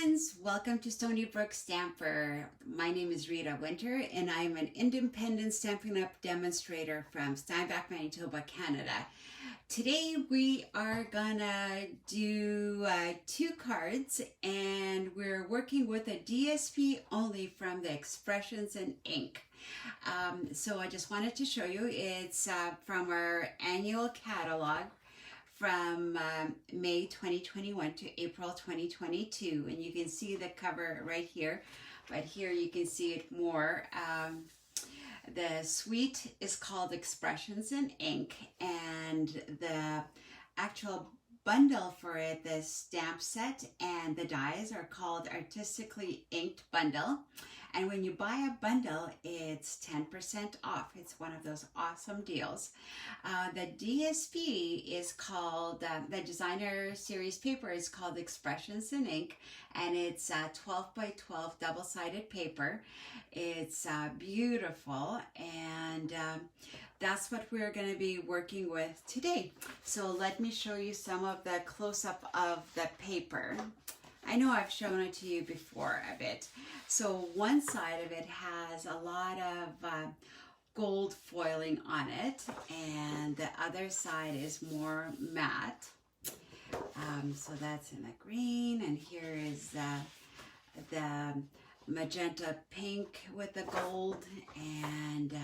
friends, welcome to Stony Brook Stamper. My name is Rita Winter and I'm an independent Stampin' Up! Demonstrator from Steinbach, Manitoba, Canada. Today we are gonna do 2 cards and we're working with a DSP only from the Expressions in Ink. So I just wanted to show you, it's from our annual catalog from May 2021 to April 2022, and you can see the cover right here, but here you can see it more. The suite is called Expressions in Ink, and the actual bundle for it, the stamp set and the dies, are called Artistically Inked Bundle. And when you buy a bundle, it's 10% off. It's one of those awesome deals. The DSP is called, the designer series paper is called Expressions in Ink, and it's 12 by 12 double-sided paper. It's beautiful, and that's what we're going to be working with today. So let me show you some of the close-up of the paper. I know I've shown it to you before a bit. So one side of it has a lot of gold foiling on it, and the other side is more matte. So that's in the green, and here is the magenta pink with the gold, and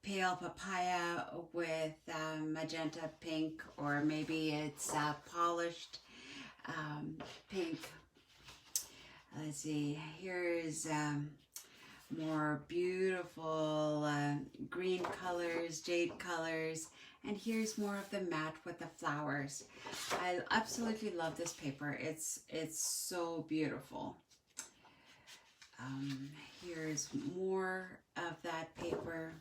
pale papaya with magenta pink, or maybe it's polished pink. Let's see, here is more beautiful green colors, jade colors, and here's more of the matte with the flowers. I absolutely love this paper. It's so beautiful. Here's more of that paper.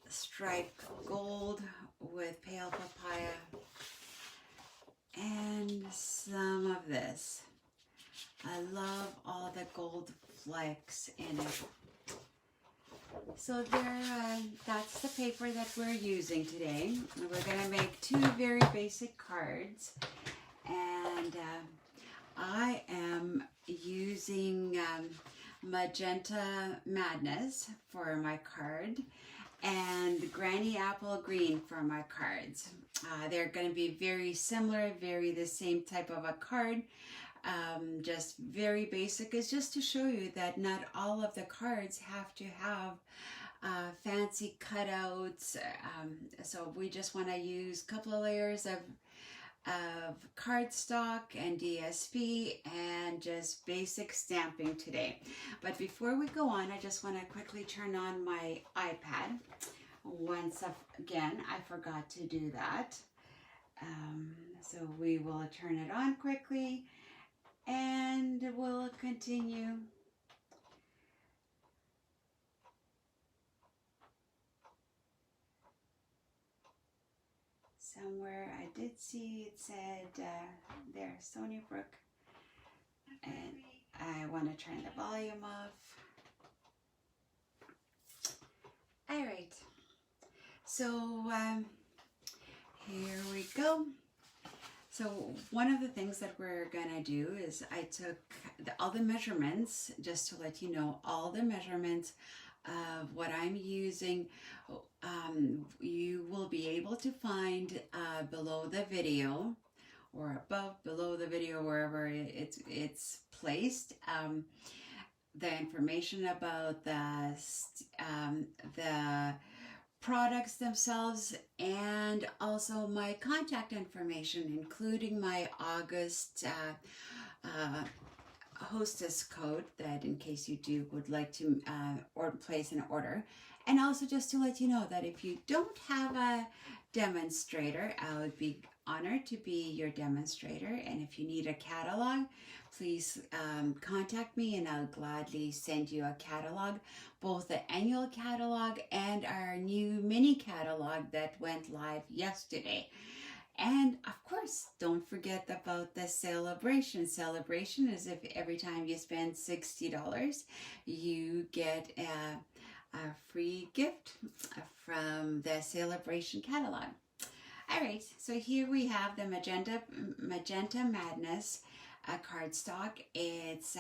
Striped gold with pale papaya, and some of this. I love all the gold flakes in it. So there, that's the paper that we're using today. We're going to make 2 very basic cards, and I am using Magenta Madness for my card, and Granny Apple Green for my cards. They're going to be very similar, very the same type of a card, just very basic. It's just to show you that not all of the cards have to have fancy cutouts. So we just want to use a couple of layers of cardstock and DSP and just basic stamping today. But before we go on, I just want to quickly turn on my iPad. Once again, I forgot to do that. So we will turn it on quickly and we'll continue. Somewhere I did see it said there, Stony Brook, and I want to turn the volume off. All right, so here we go. So one of the things that we're gonna do is I took all the measurements, just to let you know, all the measurements of what I'm using. You will be able to find below the video, or above, below the video, wherever it's placed, the information about the products themselves, and also my contact information, including my August hostess code, that in case you would like to place an order. And also just to let you know that if you don't have a demonstrator, I would be honored to be your demonstrator. And if you need a catalog, please contact me and I'll gladly send you a catalog, both the annual catalog and our new mini catalog that went live yesterday. And of course, don't forget about the celebration. Celebration is if every time you spend $60, you get a free gift from the Celebration catalog. All right, so here we have the Magenta Madness cardstock. It's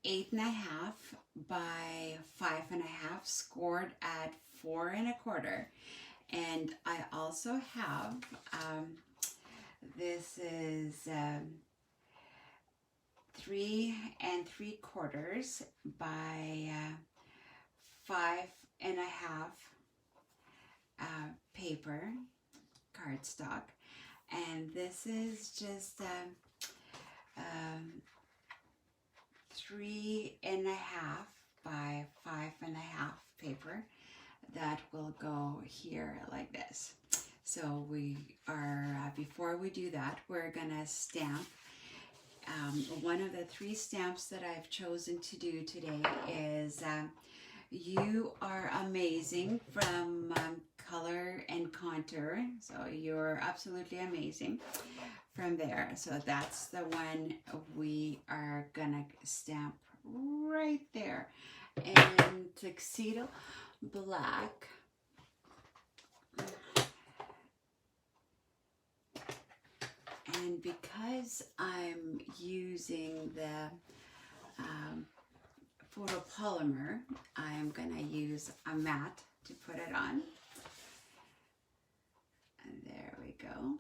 8.5 by 5.5, scored at 4 1/4. And I also have, this is 3 3/4 by 5.5 paper cardstock, and this is just 3.5 by 5.5 paper that will go here like this. So we are, before we do that, we're gonna stamp. One of the 3 stamps that I've chosen to do today is You Are Amazing from Color and Contour. So You're Absolutely Amazing from there. So that's the one we are gonna stamp right there. And Tuxedo Black. And because I'm using the photopolymer, I'm going to use a mat to put it on. And there we go.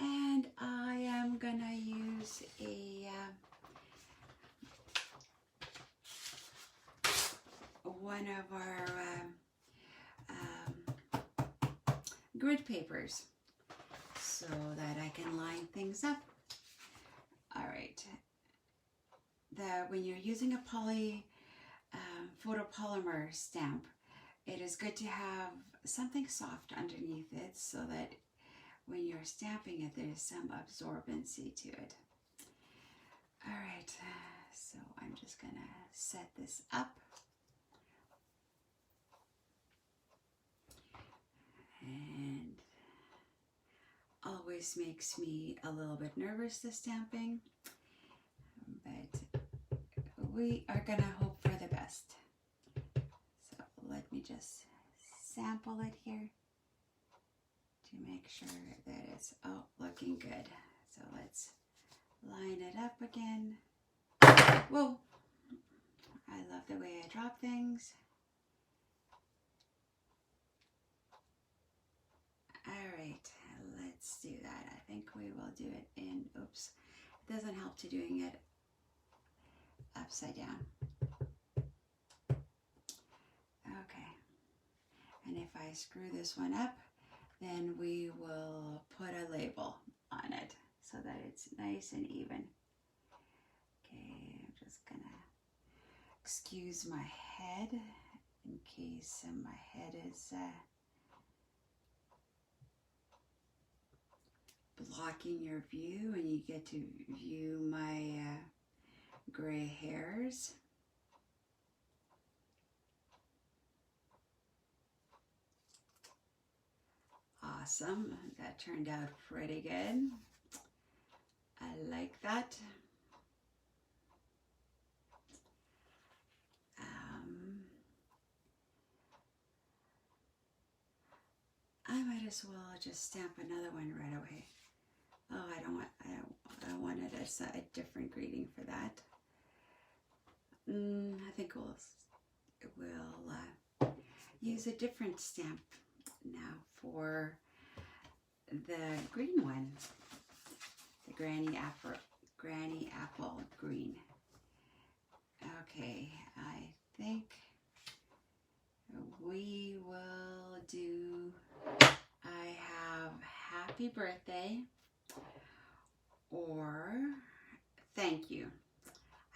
And I am going to use a one of our grid papers, so that I can line things up. All right. When you're using a photopolymer stamp, it is good to have something soft underneath it so that when you're stamping it, there's some absorbency to it. All right, so I'm just gonna set this up. And always makes me a little bit nervous, the stamping, but we are gonna hope for the best. So let me just sample it here to make sure that it's looking good. So let's line it up again. Whoa, I love the way I drop things. All right, let's do that. I think we will do it in, oops, it doesn't help to doing it upside down. Okay, and if I screw this one up, then we will put a label on it so that it's nice and even. Okay, I'm just gonna excuse my head in case my head is blocking your view and you get to view my gray hairs. Awesome, that turned out pretty good. I like that. I might as well just stamp another one right away. Oh, I wanted a different greeting for that. I think we'll use a different stamp now for the green one, the Granny Apple green. Okay, I think we will do, I have happy birthday or thank you.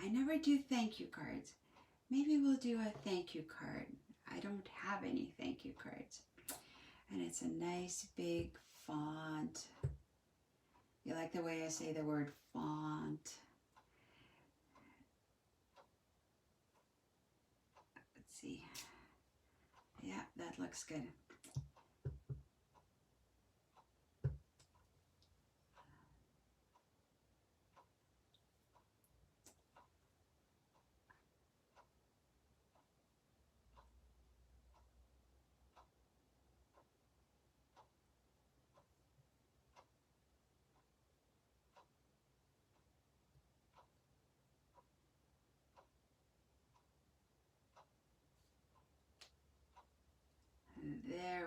I never do thank you cards. Maybe we'll do a thank you card. I don't have any thank you cards. And it's a nice big font. You like the way I say the word font? Let's see. Yeah, that looks good.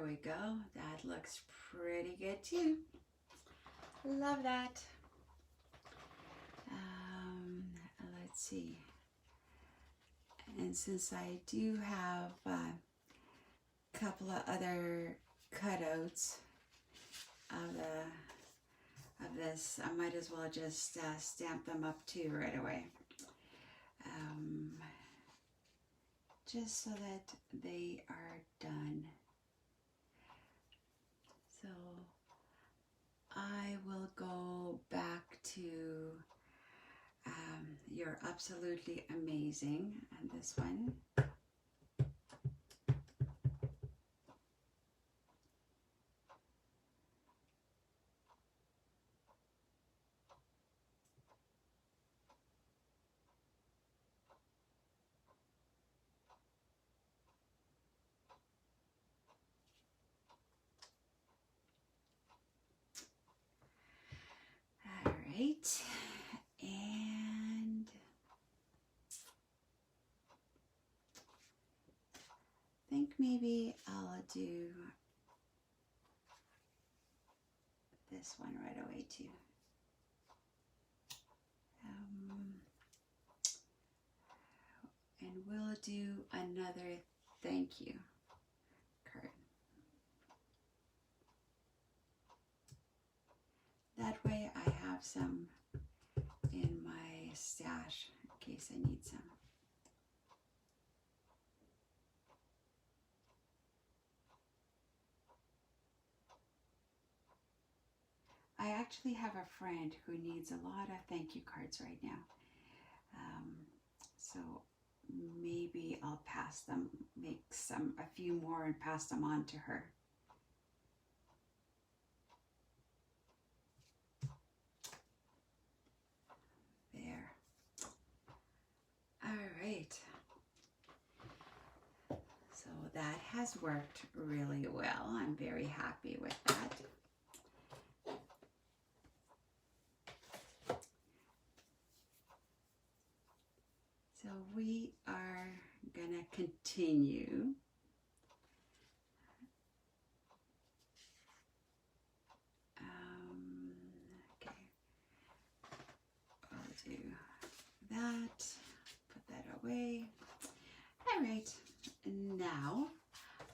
we go. That looks pretty good too. Love that. Let's see. And since I do have a couple of other cutouts of this, I might as well just stamp them up too right away. Just so that they are done. So I will go back to You're Absolutely Amazing and this one. All right, and I think maybe I'll do this one right away too. And we'll do another thank you card. That way I have some in my stash in case I need some. I actually have a friend who needs a lot of thank you cards right now. So maybe I'll pass them, make a few more and pass them on to her. There. All right. So that has worked really well. I'm very happy with that. So we are gonna continue. Okay, I'll do that, put that away. All right, now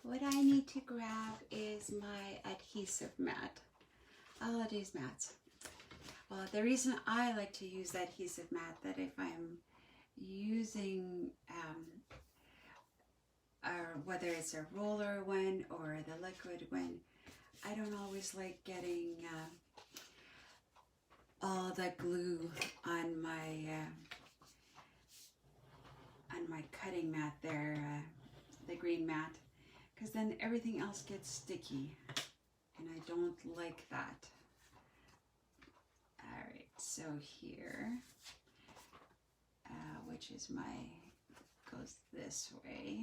what I need to grab is my adhesive mat. I love these mats. Well, the reason I like to use the adhesive mat, that if I'm using whether it's a roller one or the liquid one, I don't always like getting all the glue on my cutting mat there, the green mat, because then everything else gets sticky and I don't like that. All right, so here, which is goes this way.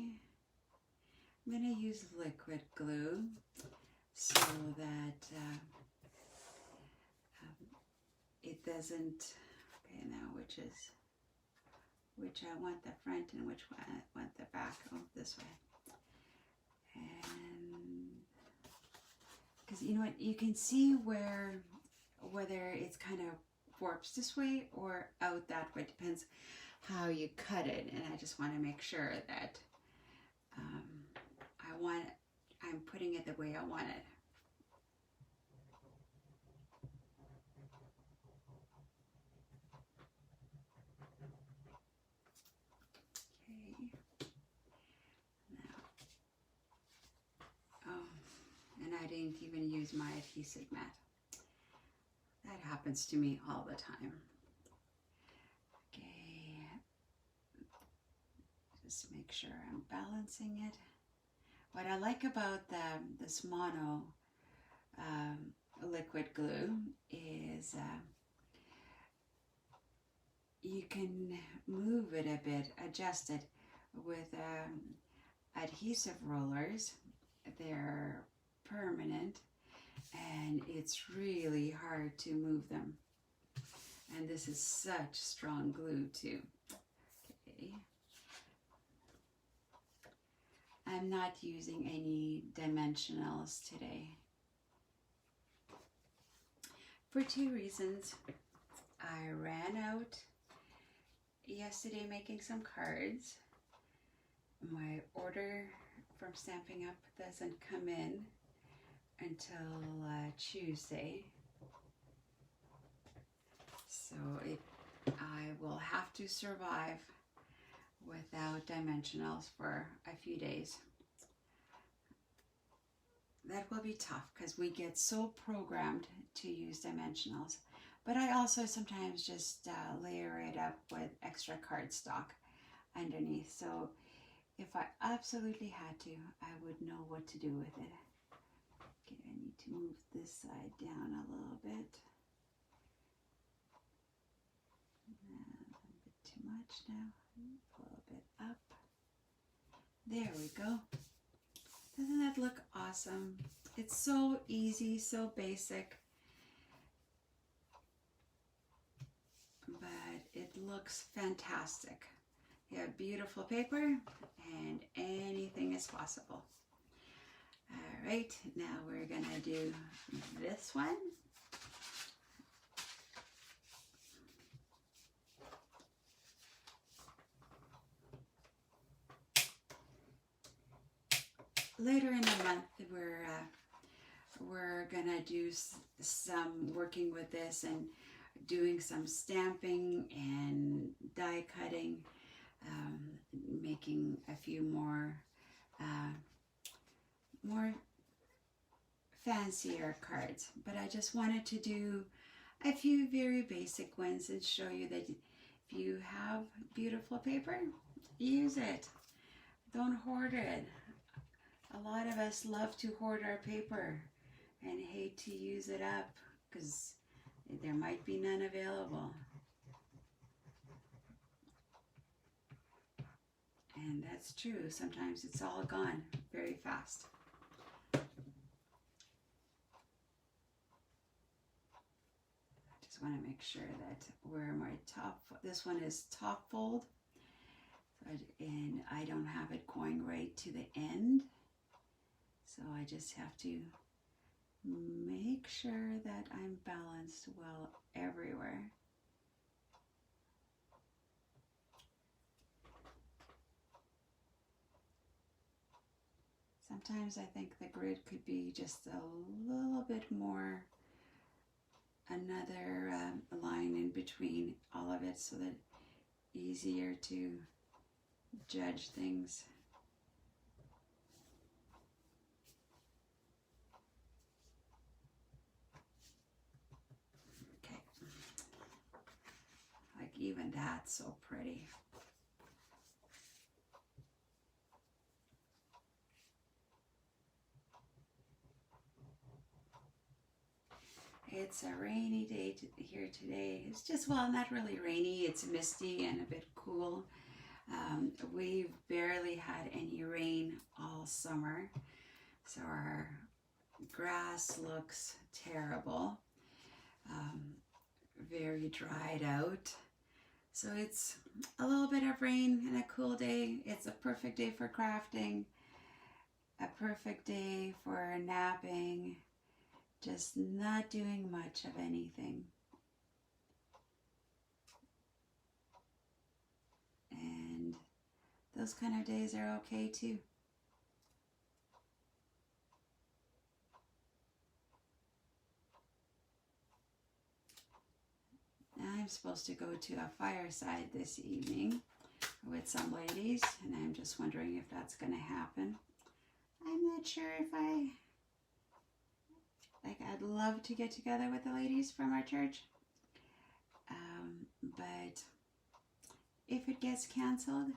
I'm going to use liquid glue so that it doesn't, okay, now which I want the front and which one I want the back. Oh, this way. And because you know what, you can see whether it's kind of warps this way or out that way. It depends how you cut it, and I just want to make sure that I'm putting it the way I want it. Okay. Now, oh, and I didn't even use my adhesive mat. That happens to me all the time. Okay, just make sure I'm balancing it. What I like about this mono liquid glue is you can move it a bit, adjust it with adhesive rollers. They're permanent and it's really hard to move them. And this is such strong glue too. Okay. I'm not using any dimensionals today. For two reasons. I ran out yesterday making some cards. My order from Stampin' Up! Doesn't come in until Tuesday. So I will have to survive without dimensionals for a few days. That will be tough because we get so programmed to use dimensionals. But I also sometimes just layer it up with extra cardstock underneath. So if I absolutely had to, I would know what to do with it. Okay, I need to move this side down a little bit. A bit too much now. A little bit up. There we go. Doesn't that look awesome? It's so easy, so basic. But it looks fantastic. You have beautiful paper and anything is possible. All right, now we're gonna do this one. Later in the month, we're gonna do some working with this and doing some stamping and die cutting, making a few more fancier cards. But I just wanted to do a few very basic ones and show you that if you have beautiful paper, use it. Don't hoard it. A lot of us love to hoard our paper and hate to use it up because there might be none available. And that's true. Sometimes it's all gone very fast. I just want to make sure that where my this one is topfold, and I don't have it going right to the end. So I just have to make sure that I'm balanced well everywhere. Sometimes I think the grid could be just a little bit more, another line in between all of it so that easier to judge things. Even that's so pretty. It's a rainy day here today. It's just, well, not really rainy. It's misty and a bit cool. We've barely had any rain all summer. So our grass looks terrible. Very dried out. So it's a little bit of rain and a cool day. It's a perfect day for crafting, a perfect day for napping, just not doing much of anything. And those kind of days are okay too. I'm supposed to go to a fireside this evening with some ladies, and I'm just wondering if that's going to happen. I'm not sure if I'd love to get together with the ladies from our church, but if it gets canceled,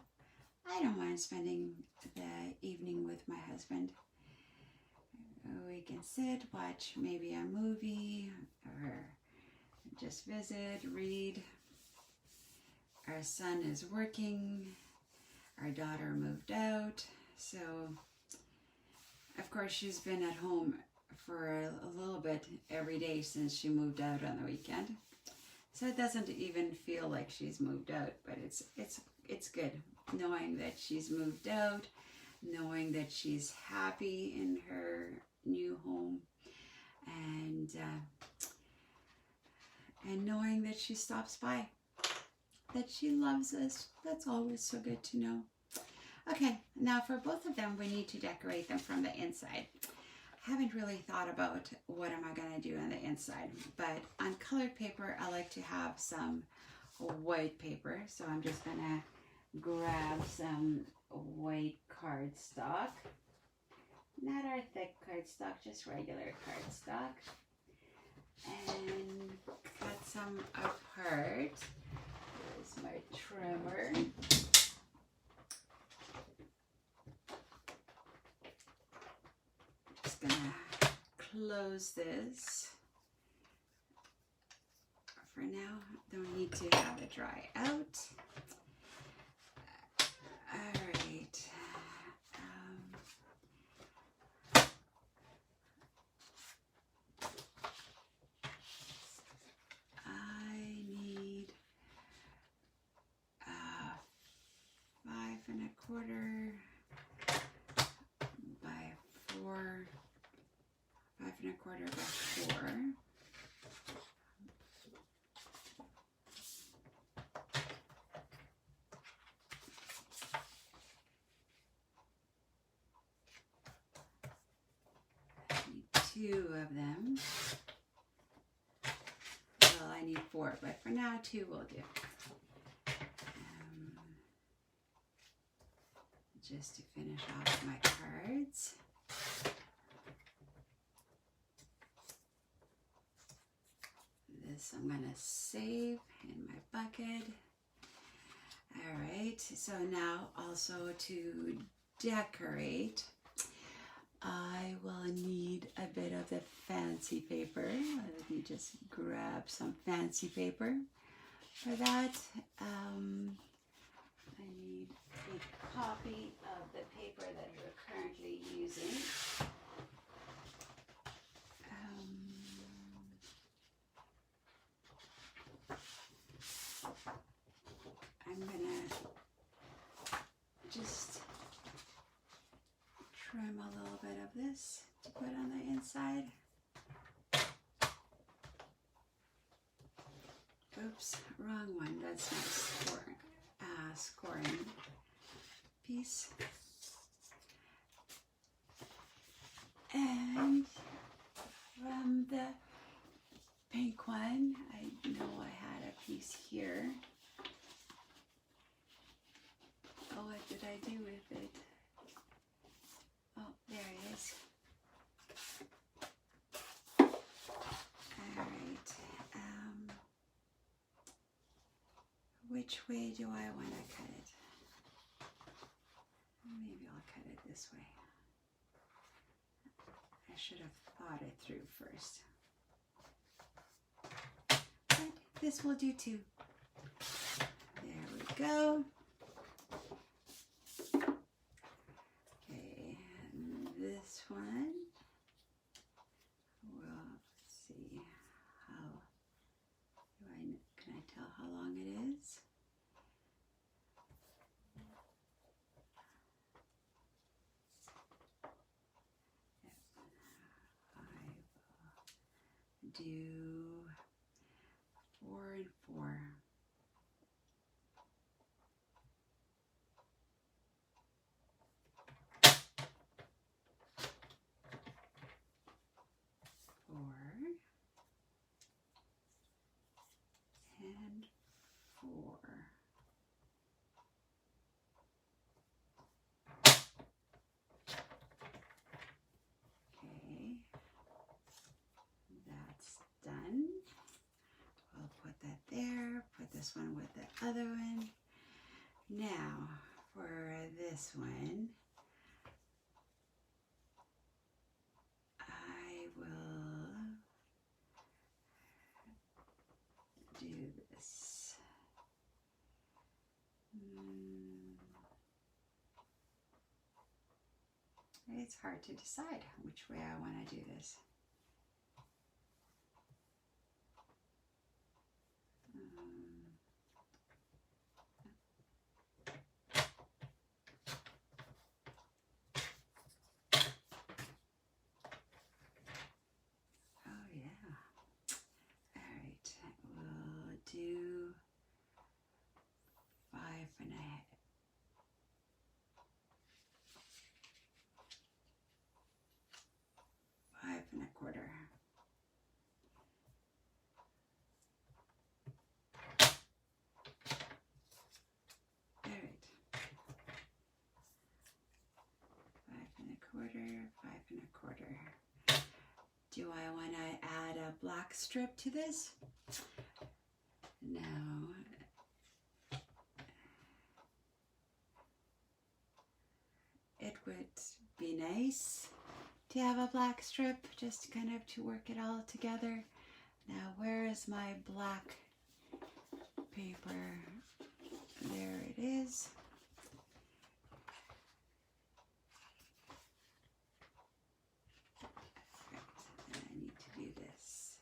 I don't mind spending the evening with my husband. We can sit, watch maybe a movie, or just visit, read. Our son is working. Our daughter moved out. So, of course, she's been at home for a little bit every day since she moved out on the weekend. So it doesn't even feel like she's moved out, but it's good knowing that she's moved out, knowing that she's happy in her new home, and knowing that she stops by, that she loves us. That's always so good to know. Okay, now for both of them, we need to decorate them from the inside. I haven't really thought about what am I going to do on the inside, but on colored paper, I like to have some white paper. So I'm just going to grab some white cardstock. Not our thick cardstock, just regular cardstock. And cut some apart. Here's my trimmer. Just gonna close this for now. Don't need to have it dry out. All right. I need 5 1/4 by 4, 5 1/4 by 4. I need 2 of them. Well, I need 4, but for now 2 will do. Just to finish off my cards. This I'm gonna save in my bucket. All right, so now also to decorate, I will need a bit of the fancy paper. Let me just grab some fancy paper. For that, I need a copy of the paper that we're currently using. I'm gonna just trim a little bit of this to put on the inside. Oops, wrong one. That's my scoring piece. And from the pink one, I know I had a piece here. Oh, what did I do with it? Oh, there it is. All right. Which way do I want to cut it? Maybe I'll cut it this way. I should have thought it through first. But this will do too. There we go. Okay, and this one, we'll see how, can I tell how long it is? Do 4 and 4. And 4. Okay, that's done. I'll put that there, put this one with the other one. Now, for this one, I will do this. It's hard to decide which way I want to do this. and a five and a quarter. All right. 5 and a quarter, 5 and a quarter. Do I want to add a black strip to this? No. It would be nice to have a black strip, just kind of to work it all together. Now, where is my black paper? There it is. Right, and I need to do this.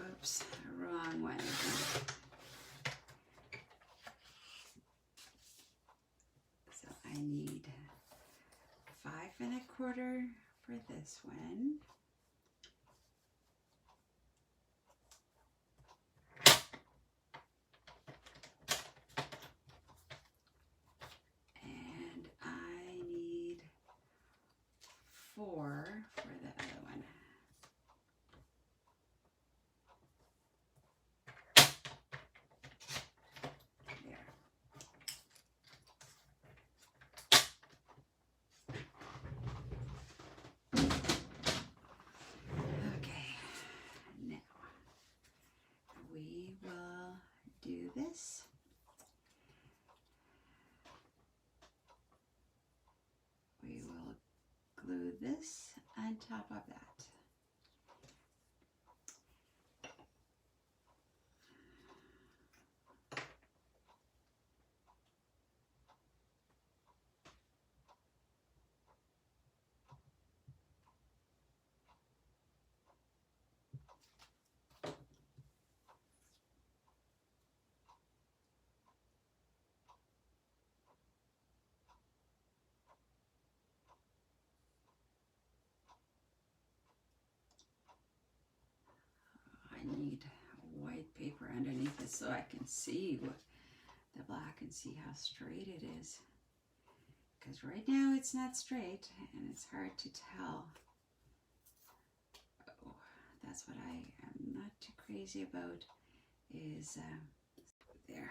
Oops, wrong one. So I need 5 and a quarter for this one. And I need 4 for the other one. This. We will glue this on top of that. I need white paper underneath it so I can see the black and see how straight it is. Because right now it's not straight and it's hard to tell. Oh, that's what I am not too crazy about is there.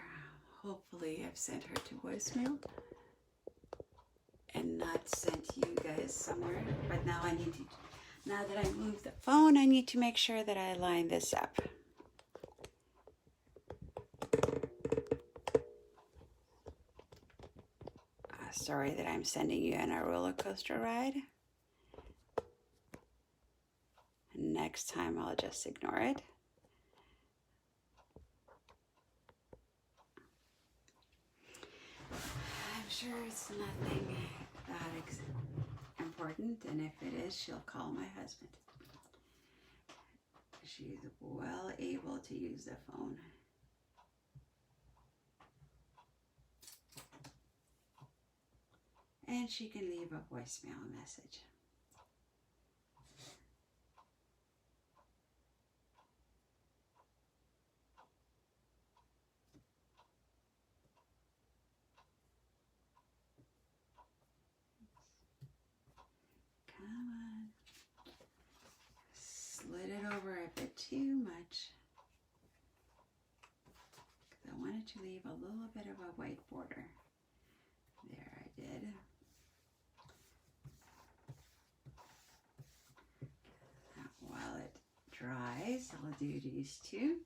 Hopefully I've sent her to voicemail and not sent you guys somewhere. But now I need to, now that I moved the phone, I need to make sure that I line this up. Sorry that I'm sending you on a roller coaster ride. Next time I'll just ignore it. I'm sure it's nothing that important, and if it is, she'll call my husband. She's well able to use the phone. And she can leave a voicemail message. Come on. Slid it over a bit too much. Because I wanted to leave a little bit of a white border. There, I did. While it dries, I'll do these two.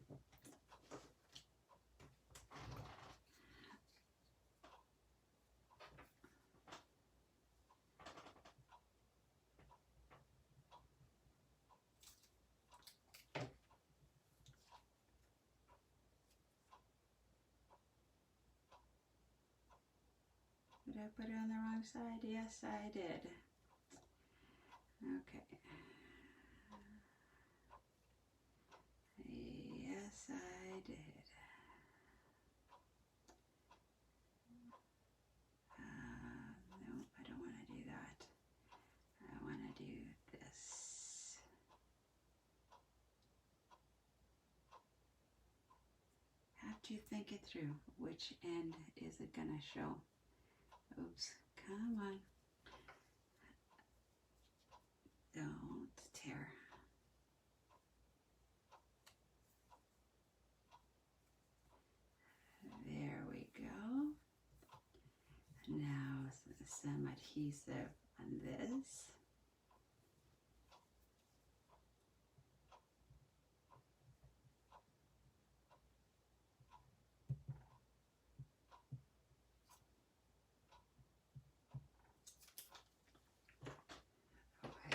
Did I put it on the wrong side? Yes, I did. Okay. Yes, I did. to think it through. Which end is it gonna show? Oops, come on. Don't tear. There we go. Now some adhesive on this.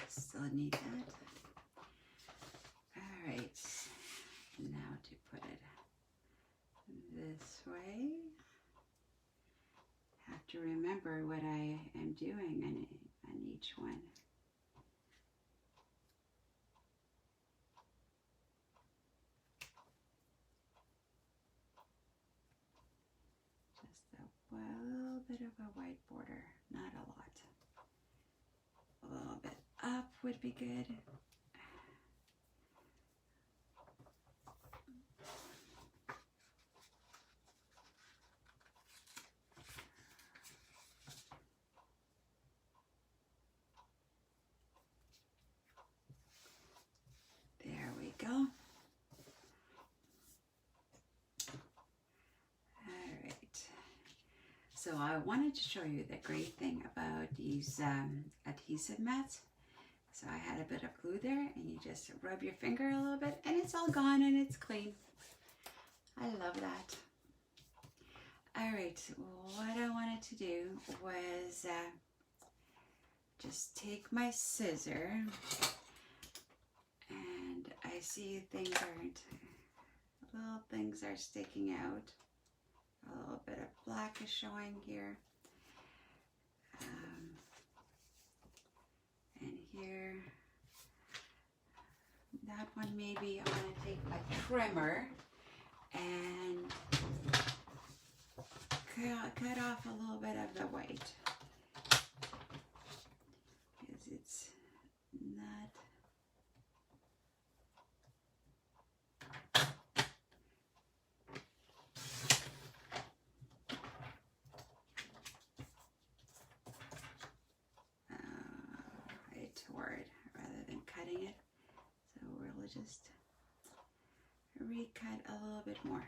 Still need that. All right, now to put it this way. Have to remember what I am doing on each one. Just a little bit of a white border, not a lot. A little bit up would be good. There we go. All right. So I wanted to show you the great thing about these adhesive mats. So I had a bit of glue there, and you just rub your finger a little bit and it's all gone and it's clean. I love that. All right, what I wanted to do was just take my scissor, and I see things aren't, little things are sticking out. A little bit of black is showing here. And here, that one maybe I'm going to take my trimmer and cut off a little bit of the white, because it's not toward rather than cutting it. So we'll just recut a little bit more.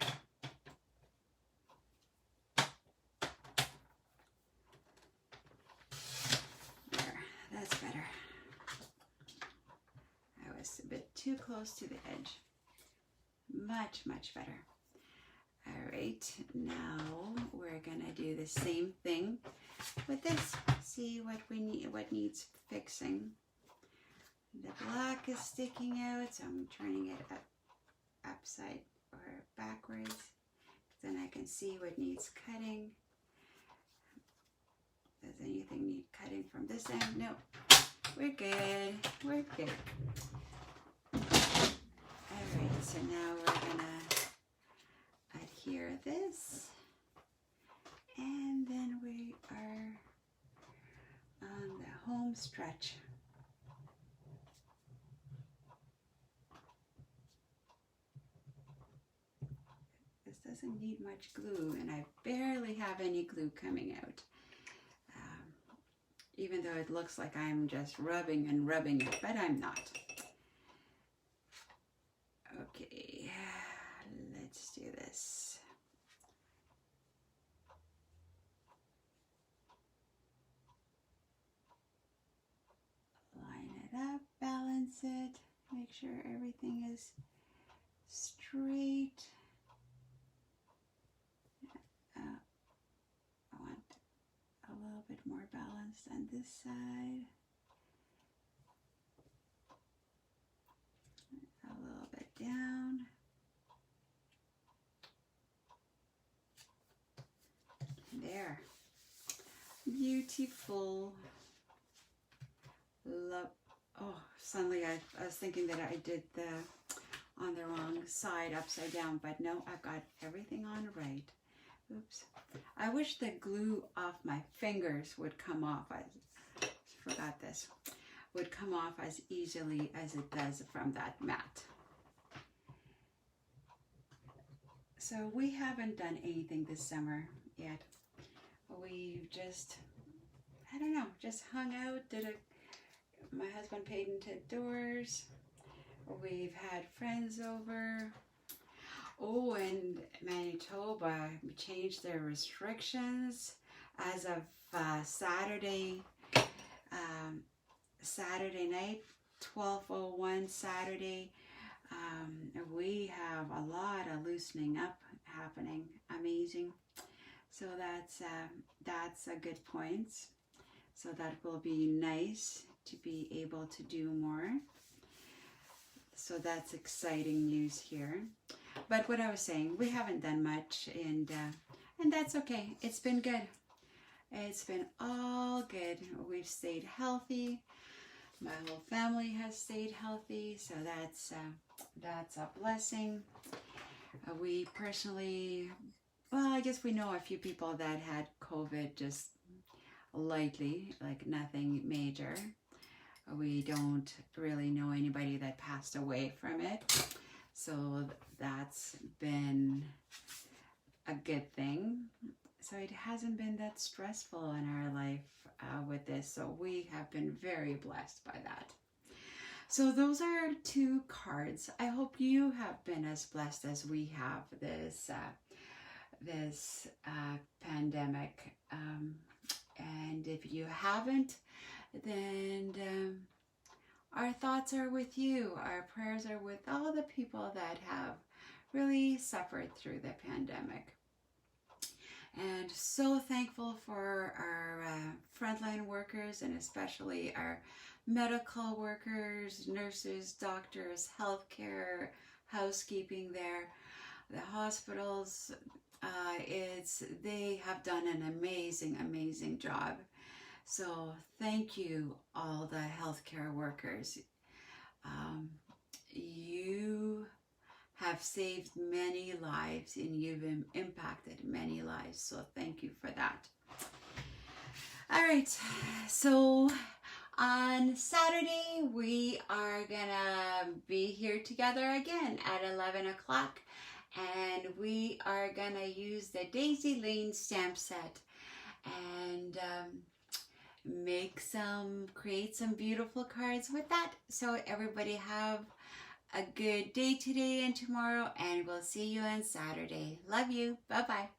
There, that's better. I was a bit too close to the edge. Much, much better. All right, now we're gonna do the same thing with this. See what we need, what needs fixing. The black is sticking out, so I'm turning it upside or backwards. Then I can see what needs cutting. Does anything need cutting from this end? No, we're good. We're good. All right, so now we're gonna adhere this, and then we are on the home stretch. This doesn't need much glue, and I barely have any glue coming out. Even though it looks like I'm just rubbing and rubbing it, but I'm not. Okay, let's do this. Line it up, balance it, make sure everything is straight. I want a little bit more balanced on this side. A little bit down. There. Beautiful. Love. Oh, suddenly I was thinking that I did the on the wrong side, upside down, but no, I've got everything on right. Oops. I wish the glue off my fingers would come off. I forgot this. Would come off as easily as it does from that mat. So we haven't done anything this summer yet. We've just, I don't know, just hung out, my husband painted doors. We've had friends over. Oh, and Manitoba changed their restrictions as of Saturday night, 12:01 Saturday. We have a lot of loosening up happening. Amazing. So that's a good point. So that will be nice to be able to do more. So that's exciting news here. But what I was saying, we haven't done much, and that's okay. It's been good. It's been all good. We've stayed healthy. My whole family has stayed healthy, so that's a blessing. We personally, well, I guess we know a few people that had COVID just lightly, like nothing major. We don't really know anybody that passed away from it. So that's been a good thing. So it hasn't been that stressful in our life with this. So we have been very blessed by that. So those are 2 cards. I hope you have been as blessed as we have this pandemic. And if you haven't, then our thoughts are with you. Our prayers are with all the people that have really suffered through the pandemic. And so thankful for our frontline workers, and especially our medical workers, nurses, doctors, healthcare, housekeeping there, the hospitals. They have done an amazing job. So thank you, all the healthcare workers. You have saved many lives, and you've impacted many lives. So thank you for that. All right. So on Saturday, we are gonna be here together again at 11 o'clock. And we are gonna use the Daisy Lane stamp set and create some beautiful cards with that. So everybody have a good day today and tomorrow, and we'll see you on Saturday. Love you. Bye-bye.